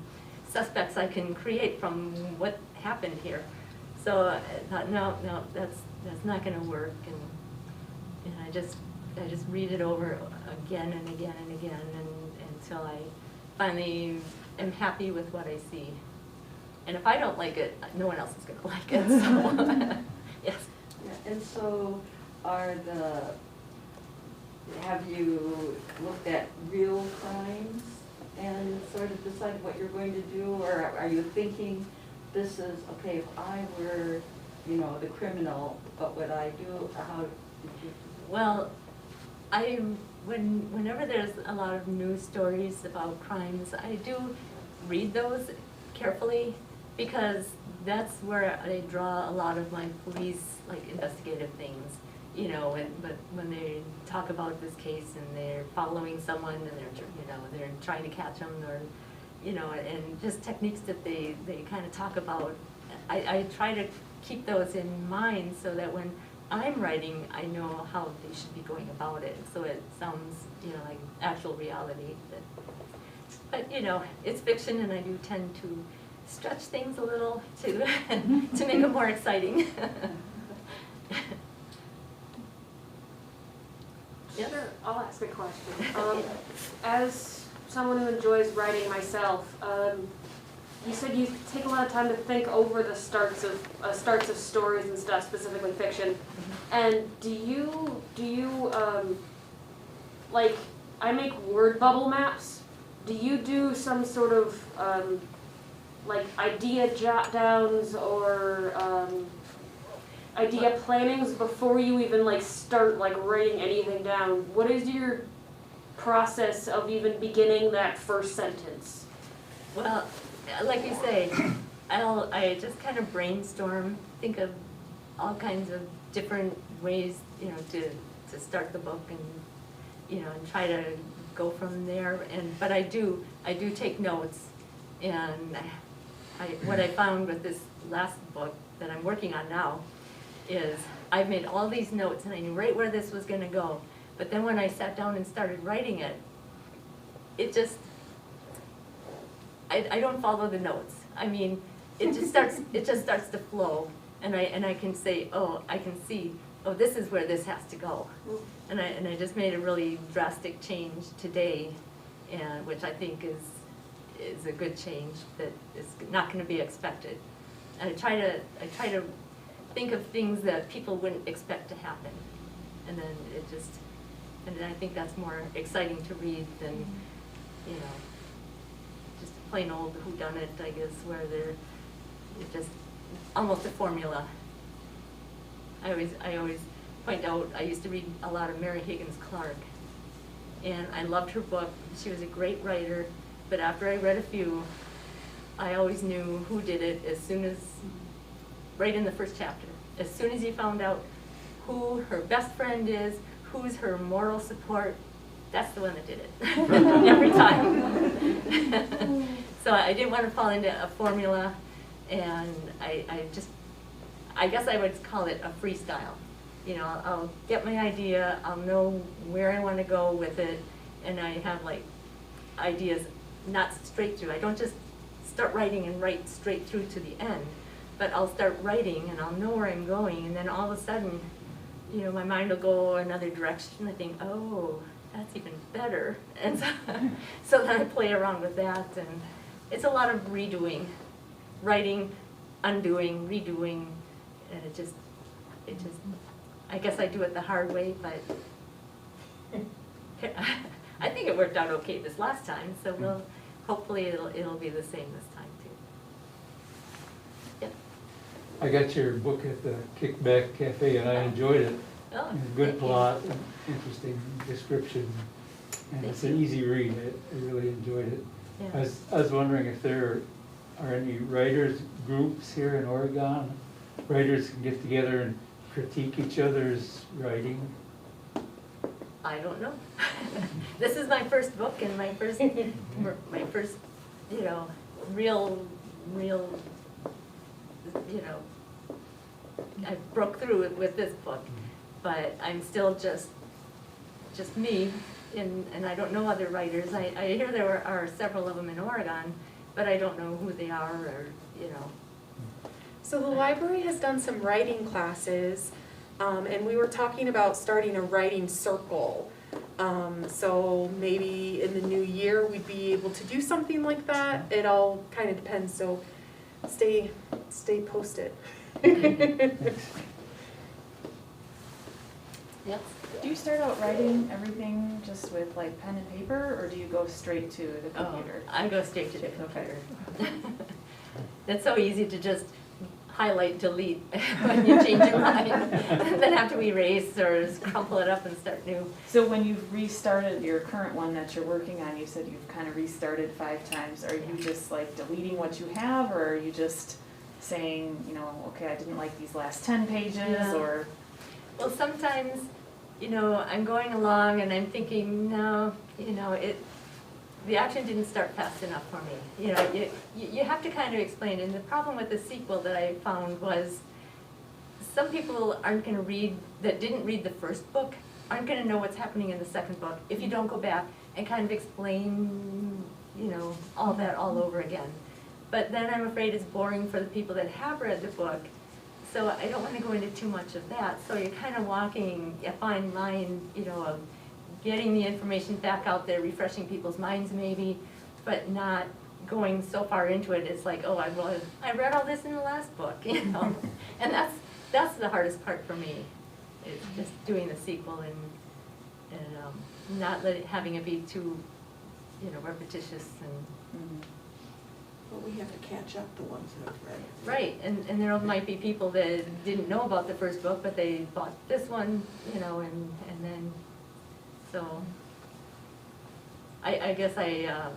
suspects I can create from what happened here. So I thought, no, that's not gonna work, and I just read it over again and again and again, and until I finally am happy with what I see. And if I don't like it, no one else is gonna like it, so, yes. Yeah, and so have you looked at real crimes and sort of decided what you're going to do, or are you thinking, this is, okay, if I were, the criminal, what would I do, how did you? Well, whenever there's a lot of news stories about crimes, I do read those carefully, because that's where I draw a lot of my police, investigative things. When they talk about this case and they're following someone and they're trying to catch them, or, and just techniques that they kind of talk about. I try to keep those in mind so that when I'm writing, I know how they should be going about it, so it sounds, like actual reality. But it's fiction, and I do tend to stretch things a little to make it more exciting. Yes? Sure, I'll ask a question. As someone who enjoys writing myself, you said you take a lot of time to think over the starts of stories and stuff, specifically fiction. And do you I make word bubble maps. Do you do some sort of idea jot downs or idea plannings before you even start writing anything down? What is your process of even beginning that first sentence? Well, like you say, I just kind of brainstorm, think of all kinds of different ways, to start the book, and and try to go from there. But I do take notes, and what I found with this last book that I'm working on now is I've made all these notes, and I knew right where this was going to go. But then when I sat down and started writing it, I don't follow the notes. I mean, it just starts to flow, and I can say, I can see, this is where this has to go. And I just made a really drastic change today, and which I think is a good change that is not going to be expected. And I try to think of things that people wouldn't expect to happen, and then and I think that's more exciting to read than just plain old whodunit, I guess, where it's just almost a formula. I always point out, I used to read a lot of Mary Higgins Clark, and I loved her book. She was a great writer, but after I read a few, I always knew who did it as soon as, right in the first chapter. As soon as you found out who her best friend is, who's her moral support, that's the one that did it, every time. So I didn't want to fall into a formula, and I guess I would call it a freestyle. You know, I'll get my idea, I'll know where I want to go with it, and I have like ideas not straight through. I don't just start writing and write straight through to the end, but I'll start writing and I'll know where I'm going, and then all of a sudden, you know, my mind will go another direction. I think, oh, that's even better, and so then I play around with that, and it's a lot of redoing, writing, undoing, redoing, and it just, I guess I do it the hard way, but I think it worked out okay this last time, so hopefully it'll be the same this time too. Yep. I got your book at the Kickback Cafe and I enjoyed it. Oh, Good plot, and interesting description, and it's an easy read. I really enjoyed it. Yeah. I was wondering if there are any writers groups here in Oregon. Writers can get together and critique each other's writing. I don't know. This is my first book and my first, you know, real, you know, I broke through it with this book, but I'm still just me, and I don't know other writers. I hear there are several of them in Oregon, but I don't know who they are, or, you know. So the library has done some writing classes, and we were talking about starting a writing circle. So maybe in the new year we'd be able to do something like that. It all kind of depends, so stay posted. Yep. Do you start out writing everything just with like pen and paper, or do you go straight to the computer? I go straight to the computer. It's so easy to just highlight, delete when you change your mind, then have to erase or crumple it up and start new. So when you've restarted your current one that you're working on, you said you've kind of restarted 5 times. Are you just like deleting what you have, or are you just saying, you know, okay, I didn't like these last 10 pages, or? Well, sometimes, you know, I'm going along and I'm thinking, no, you know, the action didn't start fast enough for me. You know, you have to kind of explain. And the problem with the sequel that I found was some people aren't going to read, that didn't read the first book, aren't going to know what's happening in the second book if you don't go back and kind of explain, you know, all that all over again. But then I'm afraid it's boring for the people that have read the book. So I don't want to go into too much of that. So you're kind of walking a fine line, you know, of getting the information back out there, refreshing people's minds maybe, but not going so far into it. It's like, oh, I read all this in the last book, you know. And that's the hardest part for me. It's just doing the sequel and not having it be too, you know, repetitious and. But we have to catch up the ones that have read. Right, and there might be people that didn't know about the first book, but they bought this one, you know, and then, so, I guess I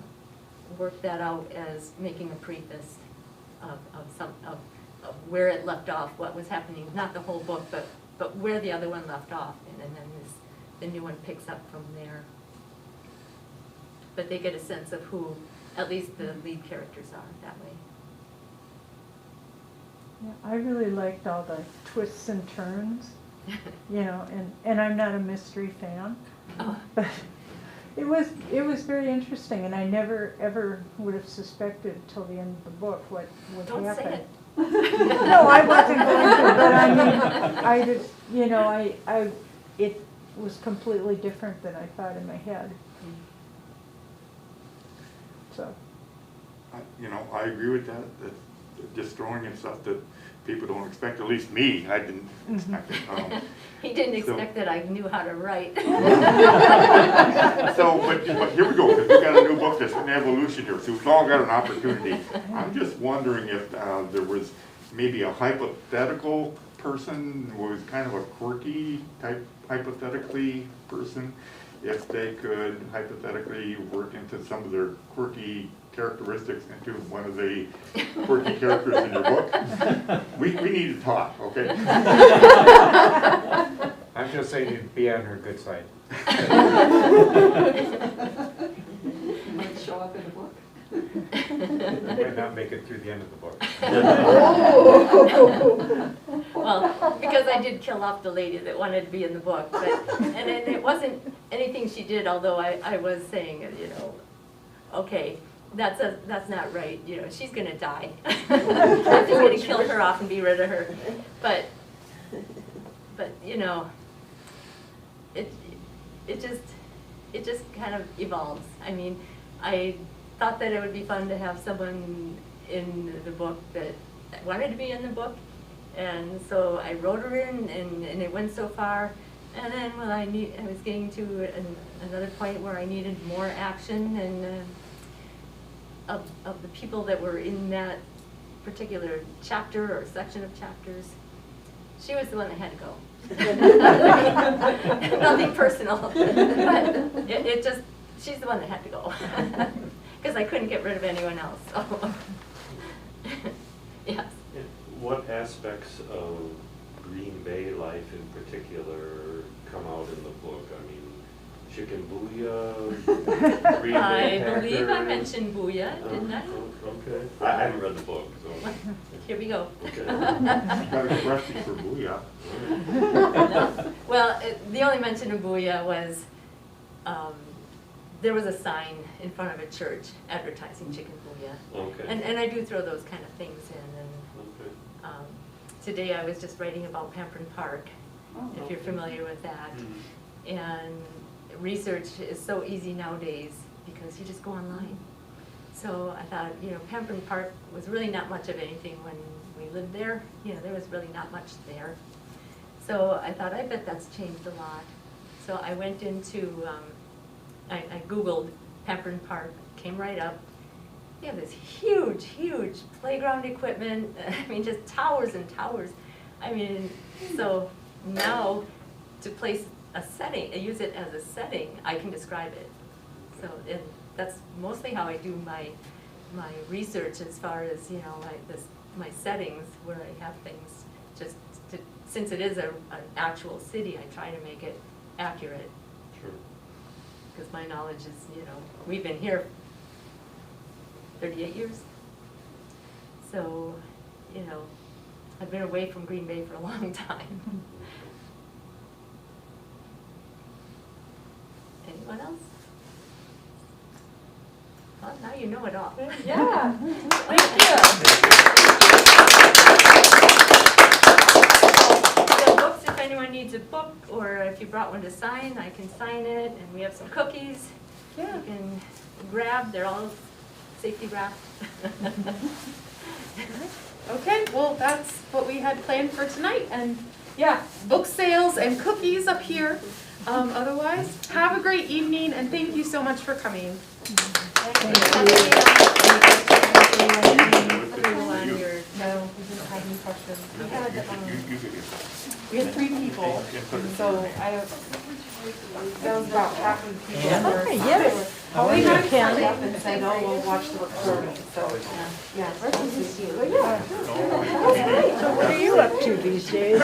worked that out as making a preface of where it left off, what was happening, not the whole book, but where the other one left off, and then the new one picks up from there. But they get a sense of who at least the lead characters are that way. Yeah, I really liked all the twists and turns, you know, and I'm not a mystery fan, but it was very interesting, and I never ever would have suspected till the end of the book what would happen. Don't say it. No, I wasn't going to, but I mean, I just, you know, it was completely different than I thought in my head. So. You know, I agree with that just throwing in stuff that people don't expect, at least me, I didn't expect it. He didn't expect that I knew how to write. So, but here we go, because we got a new book that's an evolution here, so we've all got an opportunity. I'm just wondering if there was maybe a hypothetical person who was kind of a quirky type, hypothetically person, if they could hypothetically work into some of their quirky characteristics into one of the quirky characters in your book. We need to talk, okay? I'm just saying you'd be on her good side. You might show up in a book. I might not make it through the end of the book. Well, because I did kill off the lady that wanted to be in the book, but, and it wasn't anything she did, although I was saying, you know, okay, that's not right, you know, she's gonna die. I'm just gonna kill her off and be rid of her. But you know, it just kind of evolves. I mean, I thought that it would be fun to have someone in the book that wanted to be in the book, and so I wrote her in, and it went so far. And then when I was getting to another point where I needed more action, and of the people that were in that particular chapter or section of chapters, she was the one that had to go. Nothing personal, but it just, she's the one that had to go. Because I couldn't get rid of anyone else, so. Yes. What aspects of Green Bay life in particular come out in the book? I mean, Chicken Booyah, Green Bay Packer? I believe I mentioned Booyah, didn't I? Okay. I haven't read the book, so. Here we go. Okay. Got a question for Booyah. No. Well, the only mention of Booyah was, there was a sign in front of a church advertising Chicken Booyah. Okay. And I do throw those kind of things in. And Okay. today I was just writing about Pampern Park, if you're familiar with that. Mhm. And research is so easy nowadays because you just go online. So I thought, you know, Pampern Park was really not much of anything when we lived there. You know, there was really not much there. So I thought, I bet that's changed a lot. So I went into, I Googled Pampern Park, came right up. They have this huge, huge playground equipment. I mean, just towers and towers. I mean, so now to place a setting, use it as a setting, I can describe it. So that's mostly how I do my research as far as, you know, my settings where I have things. Just to, since it is an actual city, I try to make it accurate. Sure. Because my knowledge is, you know, we've been here 38 years. So, you know, I've been away from Green Bay for a long time. Anyone else? Well, now you know it all. Yeah. Thank you. The books, if anyone needs a book, or if you brought one to sign, I can sign it, and we have some cookies. Yeah. You can grab, they're all safety wrapped. Okay, well, that's what we had planned for tonight, and yeah, book sales and cookies up here. Otherwise, have a great evening, and thank you so much for coming. No, we didn't have any questions. We had 3 people, so that was about half of the people. Okay, yes. Oh, we got signed up and said, oh, we'll watch the recording, so, yeah. So what are you up to these days?